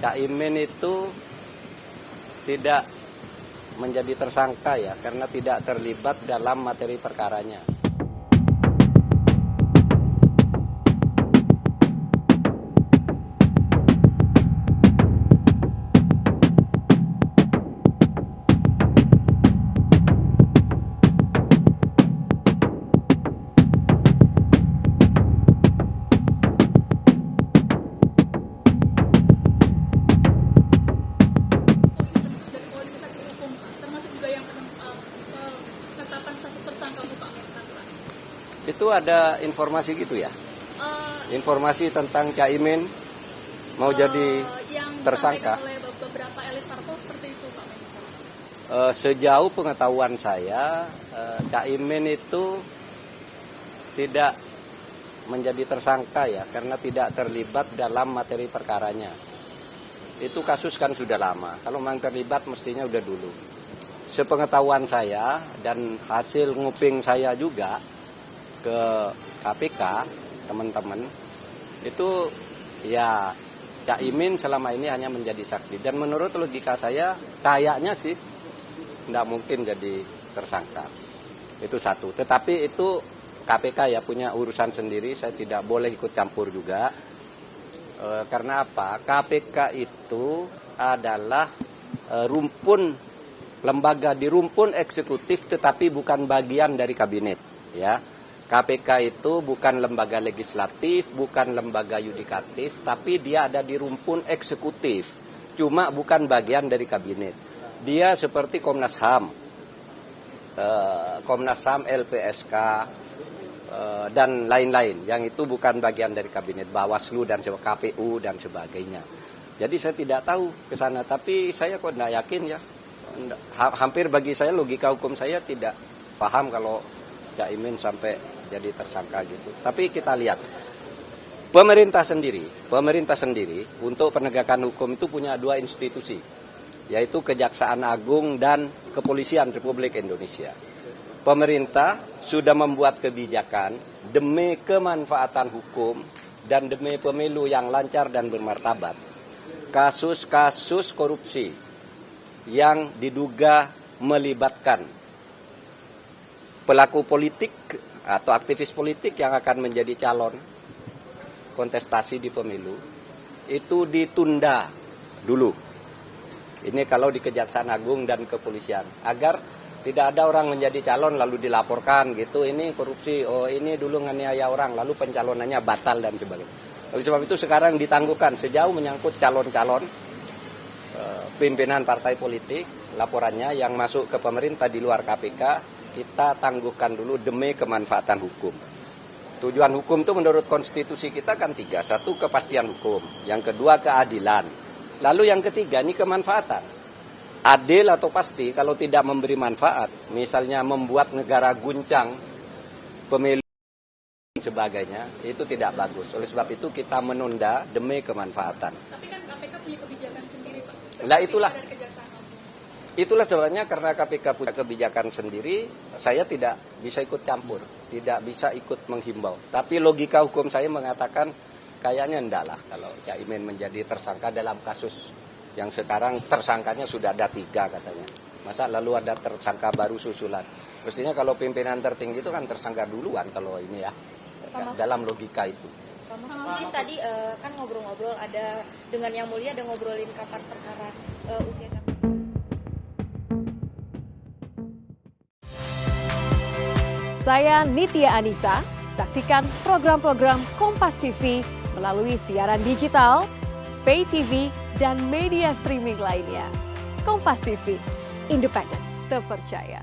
Cak Imin itu tidak menjadi tersangka ya, karena tidak terlibat dalam materi perkaranya. Itu ada informasi gitu ya? Informasi tentang Cak Imin mau jadi tersangka? Oleh beberapa elit parpol seperti itu, Pak Menko. Sejauh pengetahuan saya, Cak Imin itu tidak menjadi tersangka ya, karena tidak terlibat dalam materi perkaranya. Itu kasus kan sudah lama. Kalau memang terlibat mestinya udah dulu. Sepengetahuan saya dan hasil nguping saya juga ke KPK, teman-teman, itu ya Cak Imin selama ini hanya menjadi saksi. Dan menurut logika saya, kayaknya sih tidak mungkin jadi tersangka. Itu satu. Tetapi itu KPK ya punya urusan sendiri, saya tidak boleh ikut campur juga. Karena apa? KPK itu adalah lembaga di rumpun eksekutif tetapi bukan bagian dari kabinet, ya. KPK itu bukan lembaga legislatif, bukan lembaga yudikatif, tapi dia ada di rumpun eksekutif. Cuma bukan bagian dari kabinet. Dia seperti Komnas HAM, LPSK, dan lain-lain. Yang itu bukan bagian dari kabinet, Bawaslu dan KPU dan sebagainya. Jadi saya tidak tahu ke sana, tapi saya kok tidak yakin ya. Hampir bagi saya logika hukum saya tidak paham kalau Cak Imin sampai jadi tersangka gitu. Tapi kita lihat pemerintah sendiri untuk penegakan hukum itu punya dua institusi, yaitu Kejaksaan Agung dan Kepolisian Republik Indonesia. Pemerintah sudah membuat kebijakan demi kemanfaatan hukum dan demi pemilu yang lancar dan bermartabat. Kasus-kasus korupsi yang diduga melibatkan pelaku politik atau aktivis politik yang akan menjadi calon kontestasi di pemilu itu ditunda dulu. Ini kalau di Kejaksaan Agung dan Kepolisian, agar tidak ada orang menjadi calon lalu dilaporkan gitu, ini korupsi, oh ini dulu nganiaya orang lalu pencalonannya batal dan sebagainya. Oleh sebab itu sekarang ditangguhkan sejauh menyangkut calon-calon pimpinan partai politik, laporannya yang masuk ke pemerintah di luar KPK kita tangguhkan dulu demi kemanfaatan hukum. Tujuan hukum itu menurut konstitusi kita kan tiga. Satu, kepastian hukum. Yang kedua, keadilan. Lalu yang ketiga, ini kemanfaatan. Adil atau pasti kalau tidak memberi manfaat. Misalnya membuat negara guncang, pemilu dan sebagainya, itu tidak bagus. Oleh sebab itu kita menunda demi kemanfaatan. Tapi kan KPK punya kebijakan sendiri, Pak. Nah itulah sebabnya karena KPK punya kebijakan sendiri, saya tidak bisa ikut campur, tidak bisa ikut menghimbau. Tapi logika hukum saya mengatakan kayaknya enggak lah kalau Cak Imin menjadi tersangka dalam kasus yang sekarang tersangkanya sudah ada 3 katanya. Masa lalu ada tersangka baru susulan. Mestinya kalau pimpinan tertinggi itu kan tersangka duluan kalau ini ya, dalam logika itu. Mungkin tadi kan ngobrol-ngobrol ada dengan Yang Mulia ada ngobrolin kapan perkara usia capres. Saya Nitya Anissa, saksikan program-program Kompas TV melalui siaran digital, pay TV, dan media streaming lainnya. Kompas TV, independen, terpercaya.